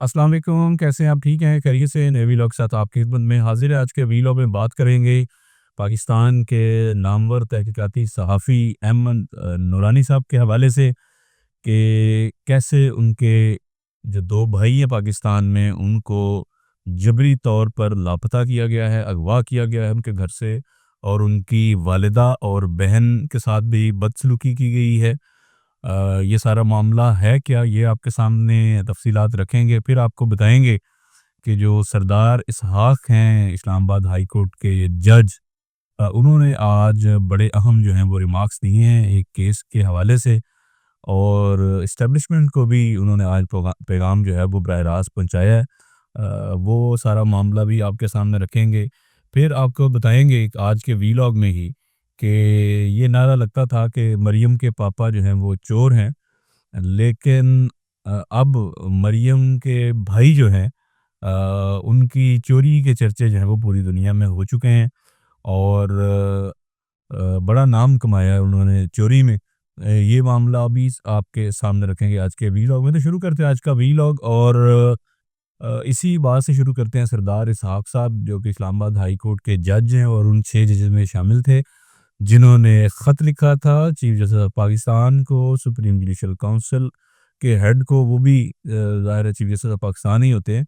السلام علیکم، کیسے ہیں آپ؟ ٹھیک ہیں؟ خیریت سے ہیں؟ نئے ویلاگ کے ساتھ آپ کی خدمت میں حاضر ہے۔ آج کے ویلاگ میں بات کریں گے پاکستان کے نامور تحقیقاتی صحافی احمد نورانی صاحب کے حوالے سے کہ کیسے ان کے جو دو بھائی ہیں پاکستان میں، ان کو جبری طور پر لاپتہ کیا گیا ہے، اغوا کیا گیا ہے ان کے گھر سے، اور ان کی والدہ اور بہن کے ساتھ بھی بدسلوکی کی گئی ہے۔ یہ سارا معاملہ ہے کیا، یہ آپ کے سامنے تفصیلات رکھیں گے، پھر آپ کو بتائیں گے کہ جو سردار اسحاق ہیں اسلام آباد ہائی کورٹ کے جج، انہوں نے آج بڑے اہم جو ہیں وہ ریمارکس دیے ہیں ایک کیس کے حوالے سے، اور اسٹیبلشمنٹ کو بھی انہوں نے آج پیغام جو ہے وہ براہ راست پہنچایا ہے۔ وہ سارا معاملہ بھی آپ کے سامنے رکھیں گے، پھر آپ کو بتائیں گے آج کے ویلاگ میں ہی کہ یہ نعرہ لگتا تھا کہ مریم کے پاپا جو ہیں وہ چور ہیں، لیکن اب مریم کے بھائی جو ہیں ان کی چوری کے چرچے جو ہیں وہ پوری دنیا میں ہو چکے ہیں، اور بڑا نام کمایا ہے انہوں نے چوری میں۔ یہ معاملہ ابھی آپ کے سامنے رکھیں گے آج کے ویلاگ میں۔ تو شروع کرتے ہیں آج کا ویلاگ، اور اسی بات سے شروع کرتے ہیں۔ سردار اسحاق صاحب جو کہ اسلام آباد ہائی کورٹ کے جج ہیں اور ان 6 ججز میں شامل تھے، جنہوں نے خط لکھا تھا چیف جسٹس آف پاکستان کو، سپریم جوڈیشل کونسل کے ہیڈ کو، وہ بھی ظاہر ہے چیف جسٹس آف پاکستان ہی ہوتے ہیں۔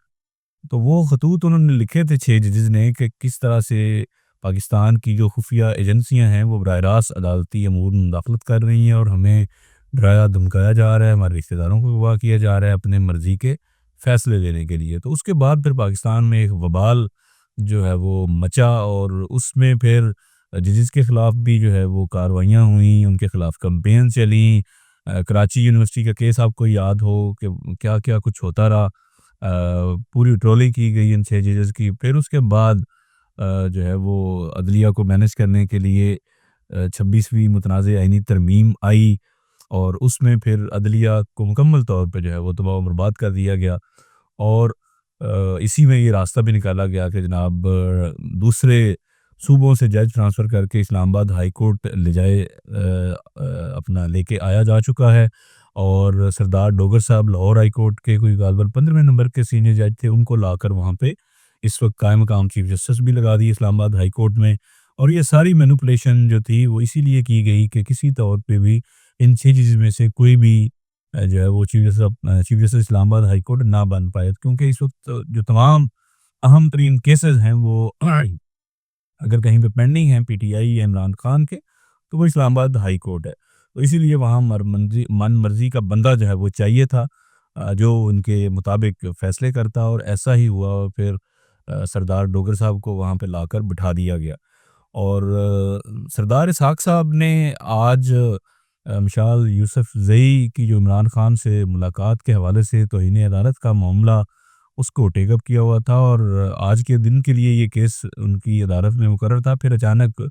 تو وہ خطوط انہوں نے لکھے تھے 6 ججز نے کہ کس طرح سے پاکستان کی جو خفیہ ایجنسیاں ہیں وہ براہ راست عدالتی امور میں مداخلت کر رہی ہیں، اور ہمیں ڈرایا دھمکایا جا رہا ہے، ہمارے رشتہ داروں کو اغوا کیا جا رہا ہے اپنے مرضی کے فیصلے لینے کے لیے۔ تو اس کے بعد پھر پاکستان میں ایک وبال جو ہے وہ مچا، اور اس میں پھر ججز کے خلاف بھی جو ہے وہ کارروائیاں ہوئیں، ان کے خلاف کمپین چلیں۔ کراچی یونیورسٹی کا کیس آپ کو یاد ہو کہ کیا کیا کچھ ہوتا رہا، پوری ٹرولی کی گئی ان 6 ججز کی۔ پھر اس کے بعد جو ہے وہ عدلیہ کو مینیج کرنے کے لیے 26ویں متنازع آئینی ترمیم آئی، اور اس میں پھر عدلیہ کو مکمل طور پہ جو ہے وہ تباہ و برباد کر دیا گیا، اور اسی میں یہ راستہ بھی نکالا گیا کہ جناب دوسرے صوبوں سے جج ٹرانسفر کر کے اسلام آباد ہائی کورٹ لے جائے اپنا لے کے آیا جا چکا ہے، اور سردار ڈوگر صاحب لاہور ہائی کورٹ کے کوئی غالباً 15ویں نمبر کے سینئر جج تھے، ان کو لا کر وہاں پہ اس وقت قائم مقام چیف جسٹس بھی لگا دی اسلام آباد ہائی کورٹ میں۔ اور یہ ساری مینوپولیشن جو تھی وہ اسی لیے کی گئی کہ کسی طور پہ بھی ان 6 چیزوں میں سے کوئی بھی جو ہے وہ چیف جسٹس اسلام آباد ہائی کورٹ نہ بن پائے، کیونکہ اس وقت جو تمام اہم ترین کیسز ہیں وہ اگر کہیں پہ پینڈنگ ہیں پی ٹی آئی یا عمران خان کے، تو وہ اسلام آباد ہائی کورٹ ہے۔ تو اسی لیے وہاں من مرضی کا بندہ جو ہے وہ چاہیے تھا، جو ان کے مطابق فیصلے کرتا، اور ایسا ہی ہوا، اور پھر سردار ڈوگر صاحب کو وہاں پہ لا کر بٹھا دیا گیا۔ اور سردار اسحاق صاحب نے آج مشال یوسف زئی کی جو عمران خان سے ملاقات کے حوالے سے توہین عدالت کا معاملہ، اس کو ٹیک اپ کیا ہوا تھا، اور آج کے دن کے لیے یہ کیس ان کی عدالت میں مقرر تھا، پھر اچانک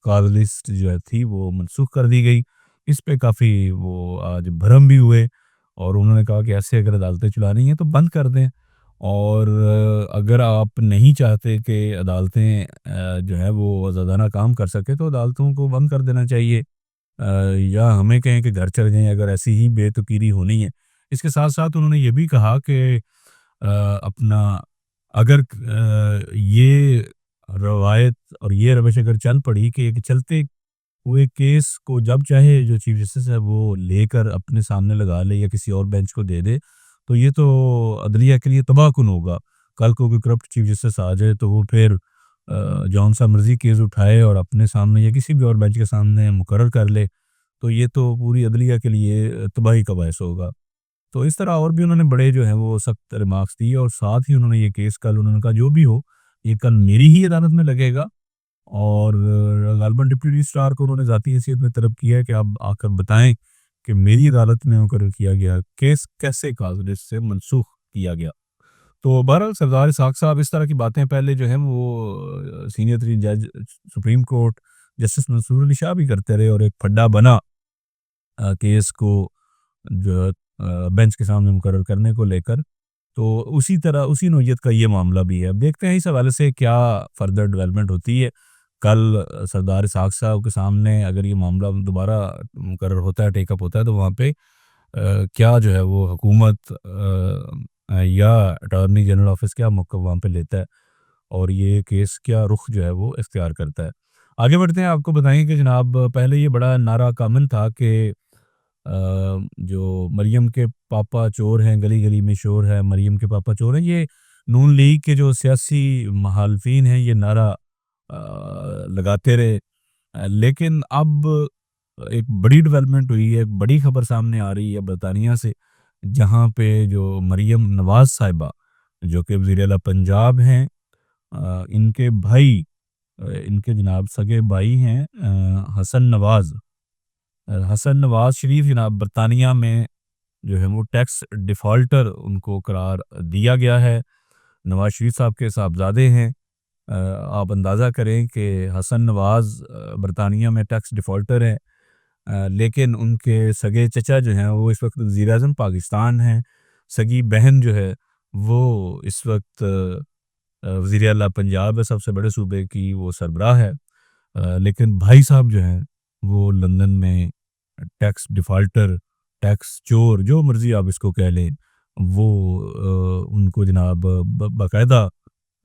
کاز لسٹ جو ہے تھی وہ منسوخ کر دی گئی۔ اس پہ کافی وہ آج بھرم بھی ہوئے، اور انہوں نے کہا کہ ایسے اگر عدالتیں چلانی ہیں تو بند کر دیں، اور اگر آپ نہیں چاہتے کہ عدالتیں جو ہے وہ آزادانہ کام کر سکے تو عدالتوں کو بند کر دینا چاہیے، یا ہمیں کہیں کہ گھر چل جائیں اگر ایسی ہی بے تکیری ہونی ہے۔ اس کے ساتھ ساتھ انہوں نے یہ بھی کہا کہ اپنا اگر یہ روایت اور یہ روش اگر چل پڑی کہ ایک چلتے ہوئے کیس کو جب چاہے جو چیف جسٹس ہے وہ لے کر اپنے سامنے لگا لے یا کسی اور بینچ کو دے دے، تو یہ تو عدلیہ کے لیے تباہ کن ہوگا۔ کل کو کوئی کرپٹ چیف جسٹس آ جائے تو وہ پھر جون سا مرضی کیس اٹھائے اور اپنے سامنے یا کسی بھی اور بینچ کے سامنے مقرر کر لے، تو یہ تو پوری عدلیہ کے لیے تباہی کا باعث ہوگا۔ تو اس طرح اور بھی انہوں نے بڑے جو ہیں وہ سخت ریمارکس دیے، اور ساتھ ہی انہوں نے یہ کیس کل انہوں نے کہا جو بھی ہو یہ کل میری ہی عدالت میں لگے گا، اور غالباً ڈپٹی رجسٹرار کو انہوں نے ذاتی حیثیت میں طلب کیا ہے کہ آپ آ کر بتائیں کہ میری عدالت میں مقرر کیا گیا کیس کیسے کاز لسٹ سے منسوخ کیا گیا۔ تو بہرحال سردار اسحاق صاحب اس طرح کی باتیں پہلے جو ہیں وہ سینئر ترین جج سپریم کورٹ جسٹس منصور علی شاہ بھی کرتے رہے، اور ایک پھڈا بنا کیس کو جو بینچ کے سامنے مقرر کرنے کو لے کر، تو اسی طرح اسی نوعیت کا یہ معاملہ بھی ہے۔ اب دیکھتے ہیں اس حوالے سے کیا فردر ڈیولپمنٹ ہوتی ہے۔ کل سردار اسحاق صاحب کے سامنے اگر یہ معاملہ دوبارہ مقرر ہوتا ہے، ٹیک اپ ہوتا ہے، تو وہاں پہ کیا جو ہے وہ حکومت یا اٹارنی جنرل آفس کیا موقع وہاں پہ لیتا ہے اور یہ کیس کیا رخ جو ہے وہ اختیار کرتا ہے۔ آگے بڑھتے ہیں، آپ کو بتائیں کہ جناب پہلے یہ بڑا نعرہ کامن تھا کہ جو مریم کے پاپا چور ہیں، گلی گلی میں شور ہے، مریم کے پاپا چور ہیں، یہ نون لیگ کے جو سیاسی مخالفین ہیں یہ نعرہ لگاتے رہے۔ لیکن اب ایک بڑی ڈیولپمنٹ ہوئی ہے، ایک بڑی خبر سامنے آ رہی ہے برطانیہ سے، جہاں پہ جو مریم نواز صاحبہ جو کہ وزیر اعلیٰ پنجاب ہیں، ان کے بھائی، ان کے جناب سگے بھائی ہیں حسن نواز شریف جناب برطانیہ میں جو ہے وہ ٹیکس ڈیفالٹر ان کو قرار دیا گیا ہے۔ نواز شریف صاحب کے صاحبزادے ہیں۔ آپ اندازہ کریں کہ حسن نواز برطانیہ میں ٹیکس ڈیفالٹر ہے، لیکن ان کے سگے چچا جو ہیں وہ اس وقت وزیر اعظم پاکستان ہیں، سگی بہن جو ہے وہ اس وقت وزیر اعلیٰ پنجاب ہے، سب سے بڑے صوبے کی وہ سربراہ ہے، لیکن بھائی صاحب جو ہیں وہ لندن میں ٹیکس ڈیفالٹر، ٹیکس چور، جو مرضی آپ اس کو کہہ لیں، وہ ان کو جناب باقاعدہ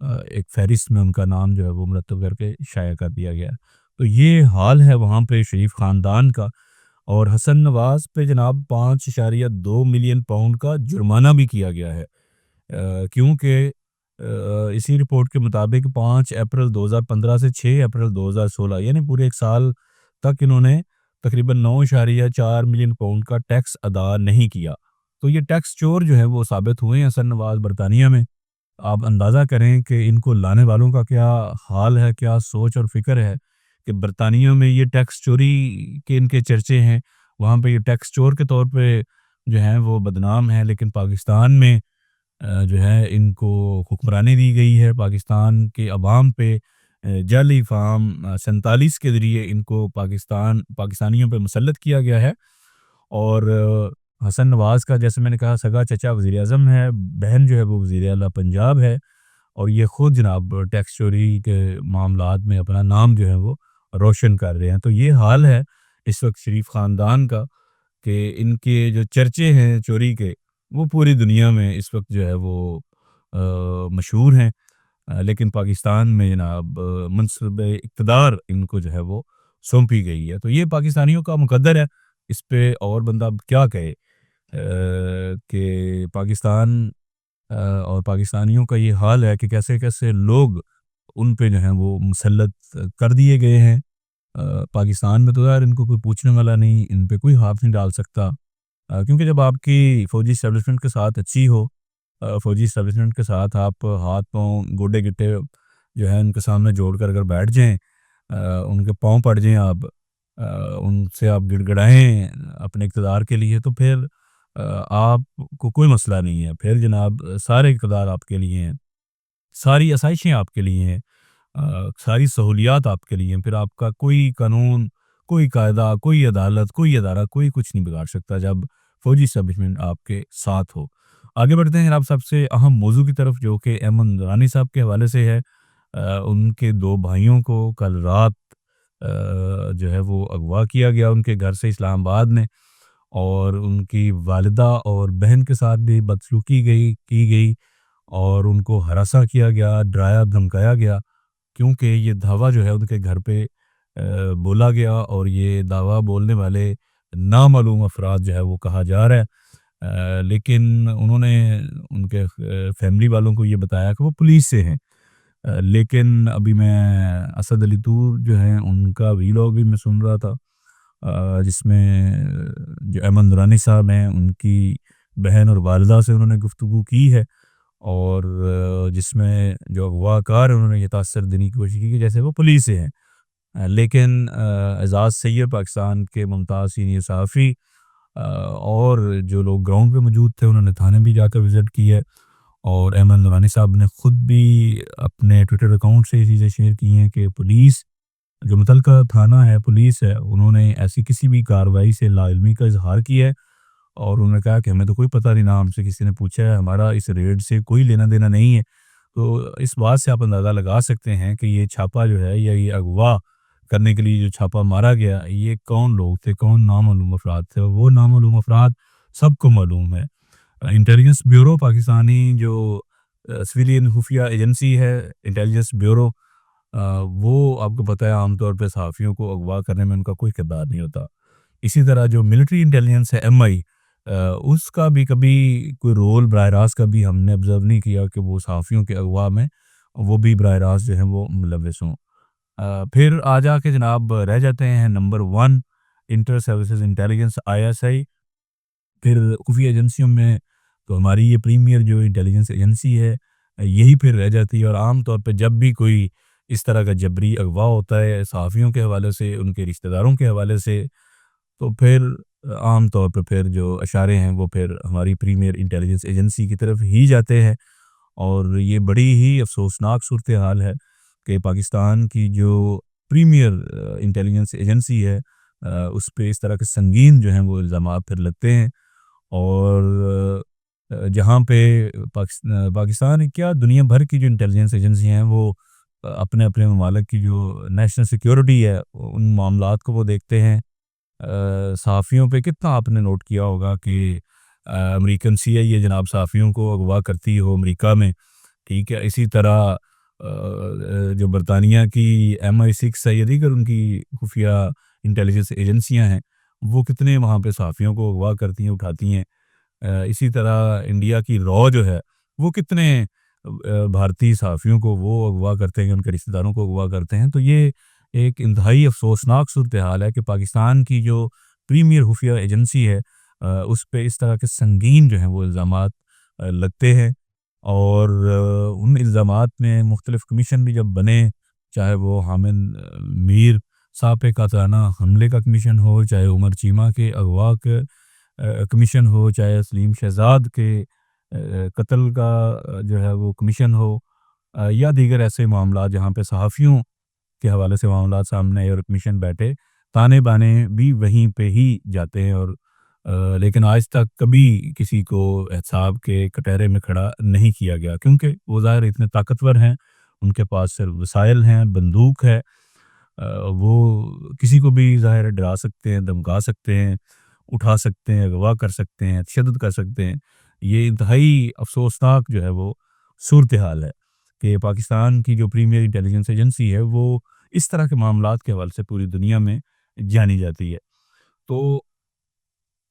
ایک فہرست میں ان کا نام جو ہے وہ مرتب کر کے شائع کر دیا گیا ہے۔ تو یہ حال ہے وہاں پہ شریف خاندان کا، اور حسن نواز پہ جناب 5.2 ملین پاؤنڈ کا جرمانہ بھی کیا گیا ہے، کیونکہ اسی رپورٹ کے مطابق 5 اپریل 2015 سے 6 اپریل 2016 یعنی پورے ایک سال تک انہوں نے تقریباً 9.4 ملین پاؤنڈ کا ٹیکس ادا نہیں کیا۔ تو یہ ٹیکس چور جو ہے وہ ثابت ہوئے ہیں حسن نواز برطانیہ میں۔ آپ اندازہ کریں کہ ان کو لانے والوں کا کیا حال ہے، کیا سوچ اور فکر ہے کہ برطانیہ میں یہ ٹیکس چوری کے ان کے چرچے ہیں، وہاں پہ یہ ٹیکس چور کے طور پہ جو ہیں وہ بدنام ہیں، لیکن پاکستان میں جو ہے ان کو حکمرانی دی گئی ہے، پاکستان کے عوام پہ جعلی فارم 47 کے ذریعے ان کو پاکستانیوں پہ مسلط کیا گیا ہے۔ اور حسن نواز کا جیسے میں نے کہا سگا چچا وزیر اعظم ہے، بہن جو ہے وہ وزیر اعلیٰ پنجاب ہے، اور یہ خود جناب ٹیکس چوری کے معاملات میں اپنا نام جو ہے وہ روشن کر رہے ہیں۔ تو یہ حال ہے اس وقت شریف خاندان کا کہ ان کے جو چرچے ہیں چوری کے وہ پوری دنیا میں اس وقت جو ہے وہ مشہور ہیں، لیکن پاکستان میں جناب منصب اقتدار ان کو جو ہے وہ سونپی گئی ہے۔ تو یہ پاکستانیوں کا مقدر ہے، اس پہ اور بندہ کیا کہے کہ پاکستان اور پاکستانیوں کا یہ حال ہے کہ کیسے کیسے لوگ ان پہ جو ہیں وہ مسلط کر دیے گئے ہیں۔ پاکستان میں تو یار ان کو کوئی پوچھنے والا نہیں، ان پہ کوئی ہاتھ نہیں ڈال سکتا، کیونکہ جب آپ کی فوجی اسٹیبلشمنٹ کے ساتھ اچھی ہو، فوجی اسٹیبلشمنٹ کے ساتھ آپ ہاتھ پاؤں گوڈے گٹے جو ہے ان کے سامنے جوڑ کر اگر بیٹھ جائیں، ان کے پاؤں پڑ جائیں، آپ ان سے آپ گڑ گڑائیں اپنے اقتدار کے لیے، تو پھر آپ کو کوئی مسئلہ نہیں ہے، پھر جناب سارے اقتدار آپ کے لیے ہیں، ساری آسائشیں آپ کے لیے ہیں، ساری سہولیات آپ کے لیے ہیں، پھر آپ کا کوئی قانون، کوئی قاعدہ، کوئی عدالت، کوئی ادارہ، کوئی کچھ نہیں بگاڑ سکتا جب فوجی اسٹیبلشمنٹ آپ کے ساتھ ہو۔ آگے بڑھتے ہیں جناب سب سے اہم موضوع کی طرف، جو کہ ایمن نورانی صاحب کے حوالے سے ہے۔ ان کے 2 بھائیوں کو کل رات جو ہے وہ اغوا کیا گیا ان کے گھر سے اسلام آباد میں، اور ان کی والدہ اور بہن کے ساتھ بھی بدسلوکی کی گئی اور ان کو ہراساں کیا گیا، ڈرایا دھمکایا گیا، کیونکہ یہ دعویٰ جو ہے ان کے گھر پہ بولا گیا، اور یہ دعویٰ بولنے والے نامعلوم افراد جو ہے وہ کہا جا رہا ہے، لیکن انہوں نے ان کے فیملی والوں کو یہ بتایا کہ وہ پولیس سے ہیں۔ لیکن ابھی میں اسد علی طور جو ہیں ان کا ویلاگ بھی میں سن رہا تھا، جس میں جو ایمن نورانی صاحب ہیں ان کی بہن اور والدہ سے انہوں نے گفتگو کی ہے، اور جس میں جو اغوا کار انہوں نے یہ تاثر دینے کی کوشش کی کہ جیسے وہ پولیس سے ہیں، لیکن اعزاز سید پاکستان کے ممتاز سینئر صحافی اور جو لوگ گراؤنڈ پہ موجود تھے انہوں نے تھانے بھی جا کر وزٹ کی ہے، اور ایمن نورانی صاحب نے خود بھی اپنے ٹویٹر اکاؤنٹ سے یہ چیزیں شیئر کی ہیں کہ پولیس جو متعلقہ تھانہ ہے، پولیس ہے، انہوں نے ایسی کسی بھی کارروائی سے لا علمی کا اظہار کیا ہے، اور انہوں نے کہا کہ ہمیں تو کوئی پتہ نہیں، نہ ہم سے کسی نے پوچھا ہے، ہمارا اس ریڈ سے کوئی لینا دینا نہیں ہے۔ تو اس بات سے آپ اندازہ لگا سکتے ہیں کہ یہ چھاپا جو ہے یا یہ اغوا کرنے کے لیے جو چھاپا مارا گیا، یہ کون لوگ تھے، کون نامعلوم افراد تھے، اور وہ نامعلوم افراد سب کو معلوم ہے۔ انٹیلیجنس بیورو پاکستانی جو سویلین خفیہ ایجنسی ہے انٹیلیجنس بیورو، وہ آپ کو پتہ ہے عام طور پہ صحافیوں کو اغوا کرنے میں ان کا کوئی کردار نہیں ہوتا۔ اسی طرح جو ملٹری انٹیلیجنس ہے ایم آئی، اس کا بھی کبھی کوئی رول براہ راست کا بھی ہم نے آبزرو نہیں کیا کہ وہ صحافیوں کے اغوا میں وہ بھی براہ راست جو ہیں وہ ملوث ہوں۔ پھر آ جا کے جناب رہ جاتے ہیں number one inter services intelligence I S I. پھر خفیہ ایجنسیوں میں تو ہماری یہ پریمیئر جو انٹیلیجنس ایجنسی ہے یہی پھر رہ جاتی ہے، اور عام طور پہ جب بھی کوئی اس طرح کا جبری اغوا ہوتا ہے صحافیوں کے حوالے سے، ان کے رشتہ داروں کے حوالے سے، تو پھر عام طور پہ پھر جو اشارے ہیں وہ پھر ہماری پریمیئر انٹیلیجنس ایجنسی کی طرف ہی جاتے ہیں۔ اور یہ بڑی ہی افسوسناک صورتحال ہے کہ پاکستان کی جو پریمیئر انٹیلیجنس ایجنسی ہے اس پہ اس طرح کے سنگین جو ہیں وہ الزامات پھر لگتے ہیں، اور جہاں پہ پاکستان کیا دنیا بھر کی جو انٹیلیجنس ایجنسی ہیں وہ اپنے اپنے ممالک کی جو نیشنل سیکیورٹی ہے ان معاملات کو وہ دیکھتے ہیں۔ صحافیوں پہ کتنا آپ نے نوٹ کیا ہوگا کہ امریکن سی آئی اے جناب صحافیوں کو اغوا کرتی ہو امریکہ میں، ٹھیک ہے، اسی طرح جو برطانیہ کی ایم آئی سکس ہے یا دیگر ان کی خفیہ انٹیلیجنس ایجنسیاں ہیں وہ کتنے وہاں پہ صحافیوں کو اغوا کرتی ہیں، اٹھاتی ہیں۔ اسی طرح انڈیا کی رو جو ہے وہ کتنے بھارتی صحافیوں کو وہ اغوا کرتے ہیں، ان کے رشتہ داروں کو اغوا کرتے ہیں۔ تو یہ ایک انتہائی افسوسناک صورتحال ہے کہ پاکستان کی جو پریمیئر خفیہ ایجنسی ہے اس پہ اس طرح کے سنگین جو ہیں وہ الزامات لگتے ہیں، اور ان الزامات میں مختلف کمیشن بھی جب بنے، چاہے وہ حامد میر صاحب پہ قاطعانہ حملے کا کمیشن ہو، چاہے عمر چیمہ کے اغوا کے کمیشن ہو، چاہے سلیم شہزاد کے قتل کا جو ہے وہ کمیشن ہو، یا دیگر ایسے معاملات جہاں پہ صحافیوں کے حوالے سے معاملات سامنے آئے اور کمیشن بیٹھے، تانے بانے بھی وہیں پہ ہی جاتے ہیں، اور لیکن آج تک کبھی کسی کو احتساب کے کٹہرے میں کھڑا نہیں کیا گیا، کیونکہ وہ ظاہر اتنے طاقتور ہیں، ان کے پاس صرف وسائل ہیں، بندوق ہے، وہ کسی کو بھی ظاہر ہے ڈرا سکتے ہیں، دھمکا سکتے ہیں، اٹھا سکتے ہیں، اغوا کر سکتے ہیں، تشدد کر سکتے ہیں۔ یہ انتہائی افسوسناک جو ہے وہ صورتحال ہے کہ پاکستان کی جو پریمیئر انٹیلیجنس ایجنسی ہے وہ اس طرح کے معاملات کے حوالے سے پوری دنیا میں جانی جاتی ہے۔ تو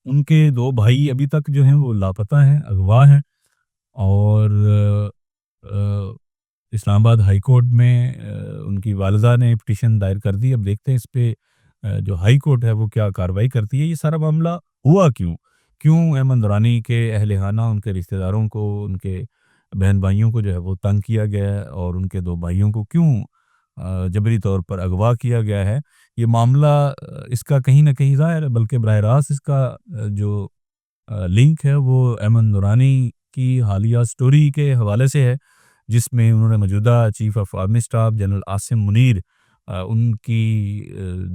ان کے دو بھائی ابھی تک جو ہیں وہ لاپتہ ہیں، اغوا ہیں، اور اسلام آباد ہائی کورٹ میں ان کی والدہ نے پٹیشن دائر کر دی۔ اب دیکھتے ہیں اس پہ جو ہائی کورٹ ہے وہ کیا کارروائی کرتی ہے۔ یہ سارا معاملہ ہوا کیوں احمد نورانی کے اہل خانہ، ان کے رشتہ داروں کو، ان کے بہن بھائیوں کو جو ہے وہ تنگ کیا گیا ہے، اور ان کے دو بھائیوں کو کیوں جبری طور پر اغوا کیا گیا ہے؟ یہ معاملہ اس کا کہیں نہ کہیں ظاہر ہے، بلکہ براہ راست اس کا جو لنک ہے وہ احمد نورانی کی حالیہ سٹوری کے حوالے سے ہے، جس میں انہوں نے موجودہ chief of army staff general Asim Munir ان کی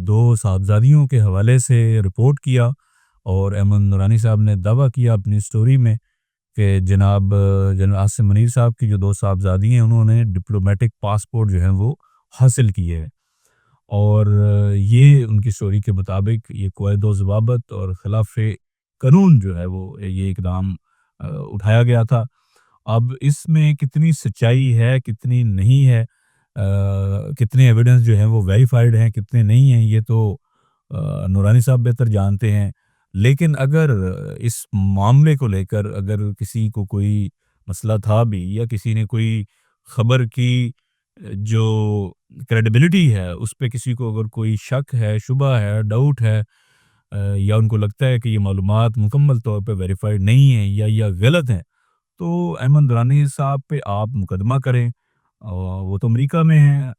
دو صاحبزادیوں کے حوالے سے رپورٹ کیا، اور احمد نورانی صاحب نے دعویٰ کیا اپنی سٹوری میں کہ جناب جنرل عاصم منیر صاحب کی جو دو صاحبزادی ہیں انہوں نے ڈپلومیٹک پاسپورٹ جو ہیں وہ حاصل کیے ہیں، اور یہ ان کی سٹوری کے مطابق یہ قواعد و ضوابط اور خلاف قانون جو ہے وہ یہ اقدام اٹھایا گیا تھا۔ اب اس میں کتنی سچائی ہے، کتنی نہیں ہے، کتنے ایویڈنس جو ہیں وہ ویریفائڈ ہیں، کتنے نہیں ہیں، یہ تو نورانی صاحب بہتر جانتے ہیں۔ لیکن اگر اس معاملے کو لے کر اگر کسی کو کوئی مسئلہ تھا بھی، یا کسی نے کوئی خبر کی جو کریڈیبلٹی ہے اس پہ کسی کو اگر کوئی شک ہے، شبہ ہے، ڈاؤٹ ہے، یا ان کو لگتا ہے کہ یہ معلومات مکمل طور پہ ویریفائڈ نہیں ہیں یا غلط ہیں، تو احمد درانی صاحب پہ آپ مقدمہ کریں۔ وہ تو امریکہ میں ہیں،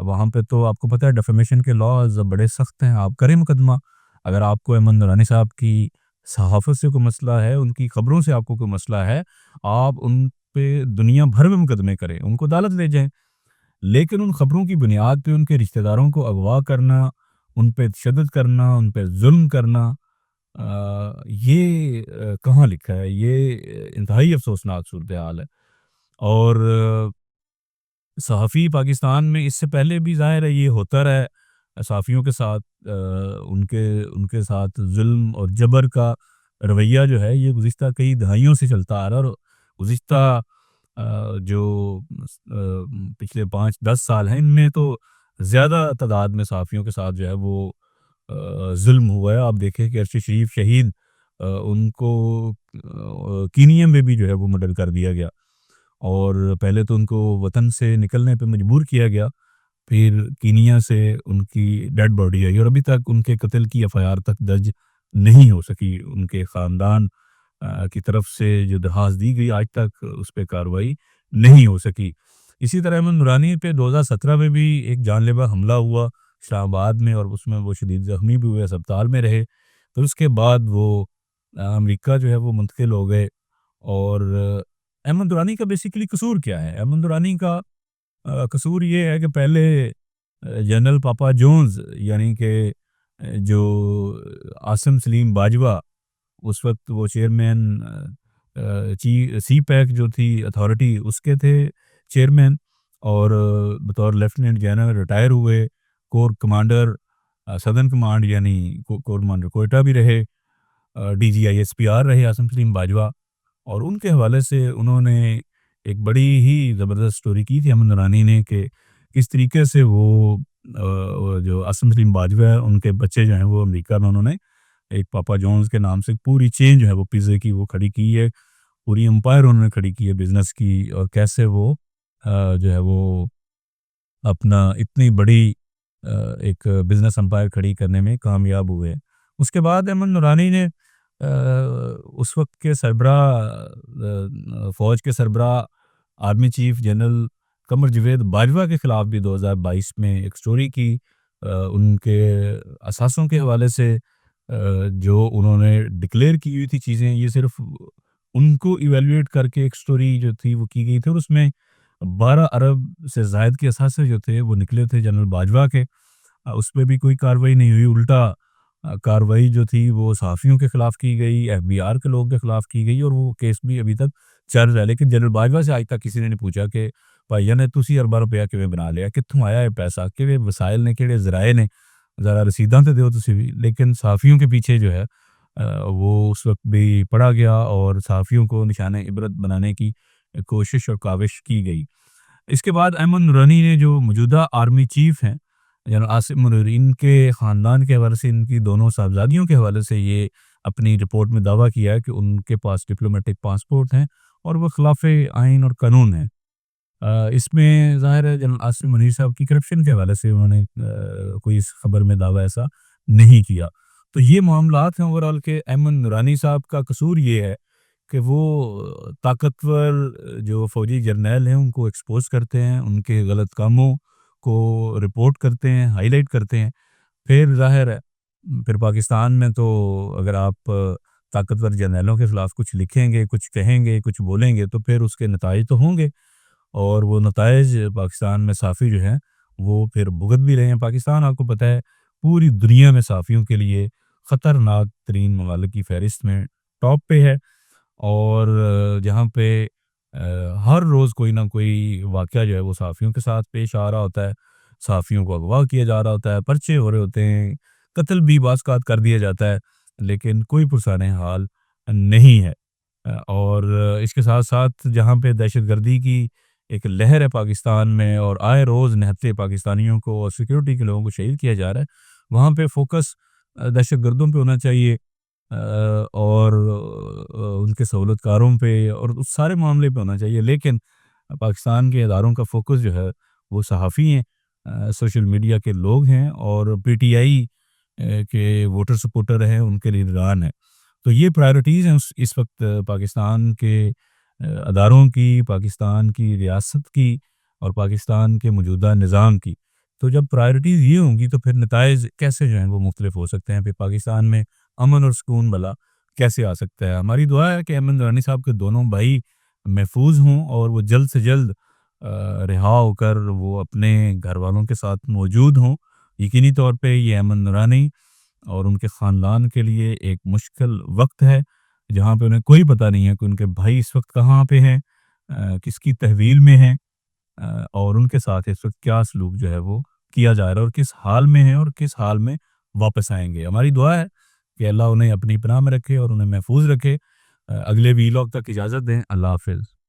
وہاں پہ تو آپ کو پتہ ہے ڈیفیمیشن کے لاز بڑے سخت ہیں، آپ کریں مقدمہ۔ اگر آپ کو احمد درانی صاحب کی صحافت سے کوئی مسئلہ ہے، ان کی خبروں سے آپ کو کوئی مسئلہ ہے، آپ ان پہ دنیا بھر میں مقدمے کریں، ان کو عدالت لے جائیں۔ لیکن ان خبروں کی بنیاد پہ ان کے رشتہ داروں کو اغوا کرنا، ان پہ تشدد کرنا، ان پہ ظلم کرنا، یہ کہاں لکھا ہے؟ یہ انتہائی افسوسناک صورتحال ہے۔ اور صحافی پاکستان میں اس سے پہلے بھی ظاہر ہے یہ ہوتا رہا ہے، صحافیوں کے ساتھ ان کے ساتھ ظلم اور جبر کا رویہ جو ہے یہ گزشتہ کئی دہائیوں سے چلتا آ رہا ہے، اور گزشتہ جو پچھلے 5-10 سال ہیں ان میں تو زیادہ تعداد میں صحافیوں کے ساتھ جو ہے وہ ظلم ہوا ہے۔ آپ دیکھیں کہ ارشد شریف شہید، ان کو کینیا میں بھی جو ہے وہ مرڈر کر دیا گیا، اور پہلے تو ان کو وطن سے نکلنے پہ مجبور کیا گیا، پھر کینیا سے ان کی ڈیڈ باڈی آئی، اور ابھی تک ان کے قتل کی ایف آئی آر تک درج نہیں ہو سکی۔ ان کے خاندان کی طرف سے جو درخواست دی گئی آج تک اس پہ کارروائی نہیں ہو سکی۔ اسی طرح احمد نورانی پہ 2017 میں بھی ایک جان لیوا حملہ ہوا اسلام آباد میں، اور اس میں وہ شدید زخمی بھی ہوئے، اسپتال میں رہے۔ پھر اس کے بعد وہ امریکہ جو ہے وہ منتقل ہو گئے۔ اور احمد نورانی کا بیسیکلی قصور کیا ہے؟ احمد نورانی کا قصور یہ ہے کہ پہلے جنرل پاپا جونز، یعنی کہ جو عاصم سلیم باجوہ، اس وقت وہ چیئرمین سی پیک جو تھی اتھارٹی اس کے تھے چیئرمین، اور بطور لیفٹیننٹ جنرل ریٹائر ہوئے، کور کمانڈر سدرن کمانڈ یعنی کور کمانڈر کوئٹہ بھی رہے، D G I S P R رہے عاصم سلیم باجوہ۔ اور ان کے حوالے سے انہوں نے ایک بڑی ہی زبردست سٹوری کی تھی احمد نورانی نے، کہ کس طریقے سے وہ جو عاصم سلیم باجوہ ہے ان کے بچے جو ہیں وہ امریکہ میں انہوں نے ایک پاپا جونز کے نام سے پوری چین جو ہے وہ پیزے کی وہ کھڑی کی ہے، پوری امپائر انہوں نے کھڑی کی ہے بزنس کی، اور کیسے وہ جو ہے وہ اپنا اتنی بڑی ایک بزنس امپائر کھڑی کرنے میں کامیاب ہوئے۔ اس کے بعد احمد نورانی نے اس وقت کے سربراہ فوج کے سربراہ army chief general Qamar Javed Bajwa کے خلاف بھی 2022 میں ایک سٹوری کی، ان کے اثاثوں کے حوالے سے جو انہوں نے ڈکلیئر کی ہوئی تھی چیزیں، یہ صرف ان کو ایویلویٹ کر کے ایک سٹوری جو تھی وہ کی گئی تھی، اور اس میں 12 ارب سے زائد کے اثاثے جو تھے وہ نکلے تھے جنرل باجوہ کے۔ اس پہ بھی کوئی کارروائی نہیں ہوئی، الٹا کارروائی جو تھی وہ صحافیوں کے خلاف کی گئی، ایف بی آر کے لوگوں کے خلاف کی گئی، اور وہ کیس بھی ابھی تک چل رہا ہے۔ لیکن جنرل باجوہ سے آج تک کسی نے نہیں پوچھا کہ بھائی نے تسی ارباں روپیہ کیویں بنا لیا، کتھوں آیا ہے پیسہ، کیڑے وسائل نے، کیڑے ذرائع نے، ذرا رسیداں تے دیو تسی بھی۔ لیکن صحافیوں کے پیچھے جو ہے وہ اس وقت بھی پڑا گیا، اور صحافیوں کو نشانہ عبرت بنانے کی کوشش اور کاوش کی گئی۔ اس کے بعد احمد نورانی نے جو موجودہ آرمی چیف ہیں جنرل عاصم منیر، ان کے خاندان کے حوالے سے، ان کی دونوں صاحبزادیوں کے حوالے سے یہ اپنی رپورٹ میں دعویٰ کیا ہے کہ ان کے پاس ڈپلومیٹک پاسپورٹ ہیں اور وہ خلاف آئین اور قانون ہیں۔ اس میں ظاہر ہے جنرل عاصم منیر صاحب کی کرپشن کے حوالے سے انہوں نے کوئی اس خبر میں دعویٰ ایسا نہیں کیا۔ تو یہ معاملات ہیں اوورال کہ احمد نورانی صاحب کا قصور یہ ہے کہ وہ طاقتور جو فوجی جرنیل ہیں ان کو ایکسپوز کرتے ہیں، ان کے غلط کاموں کو رپورٹ کرتے ہیں، ہائی لائٹ کرتے ہیں۔ پھر ظاہر ہے پھر پاکستان میں تو اگر آپ طاقتور جرنیلوں کے خلاف کچھ لکھیں گے، کچھ کہیں گے، کچھ بولیں گے، تو پھر اس کے نتائج تو ہوں گے، اور وہ نتائج پاکستان میں صحافی جو ہیں وہ پھر بھگت بھی رہے ہیں۔ پاکستان آپ کو پتہ ہے پوری دنیا میں صحافیوں کے لیے خطرناک ترین ممالک کی فہرست میں ٹاپ پہ ہے، اور جہاں پہ ہر روز کوئی نہ کوئی واقعہ جو ہے وہ صحافیوں کے ساتھ پیش آ رہا ہوتا ہے، صحافیوں کو اغوا کیا جا رہا ہوتا ہے، پرچے ہو رہے ہوتے ہیں، قتل بھی بعض اوقات کر دیا جاتا ہے، لیکن کوئی پرسان حال نہیں ہے۔ اور اس کے ساتھ ساتھ جہاں پہ دہشت گردی کی ایک لہر ہے پاکستان میں، اور آئے روز نہتے پاکستانیوں کو اور سیکیورٹی کے لوگوں کو شہید کیا جا رہا ہے، وہاں پہ فوکس دہشت گردوں پہ ہونا چاہیے، اور ان کے سہولت کاروں پہ اور اس سارے معاملے پہ ہونا چاہیے۔ لیکن پاکستان کے اداروں کا فوکس جو ہے وہ صحافی ہیں، سوشل میڈیا کے لوگ ہیں، اور پی ٹی آئی کے ووٹر سپورٹر ہیں، ان کے لیڈران ہیں۔ تو یہ پرائرٹیز ہیں اس وقت پاکستان کے اداروں کی، پاکستان کی ریاست کی، اور پاکستان کے موجودہ نظام کی۔ تو جب پرائرٹیز یہ ہوں گی تو پھر نتائج کیسے جو ہیں وہ مختلف ہو سکتے ہیں، پھر پاکستان میں امن اور سکون بھلا کیسے آ سکتا ہے۔ ہماری دعا ہے کہ احمد نورانی صاحب کے دونوں بھائی محفوظ ہوں، اور وہ جلد سے جلد رہا ہو کر وہ اپنے گھر والوں کے ساتھ موجود ہوں۔ یقینی طور پہ یہ احمد نورانی اور ان کے خاندان کے لیے ایک مشکل وقت ہے، جہاں پہ انہیں کوئی پتہ نہیں ہے کہ ان کے بھائی اس وقت کہاں پہ ہیں، کس کی تحویل میں ہیں، اور ان کے ساتھ اس وقت کیا سلوک جو ہے وہ کیا جا رہا ہے، اور کس حال میں ہیں اور کس حال میں واپس آئیں گے۔ ہماری دعا ہے کہ اللہ انہیں اپنی پناہ میں رکھے اور انہیں محفوظ رکھے۔ اگلے ویلاگ تک اجازت دیں، اللہ حافظ۔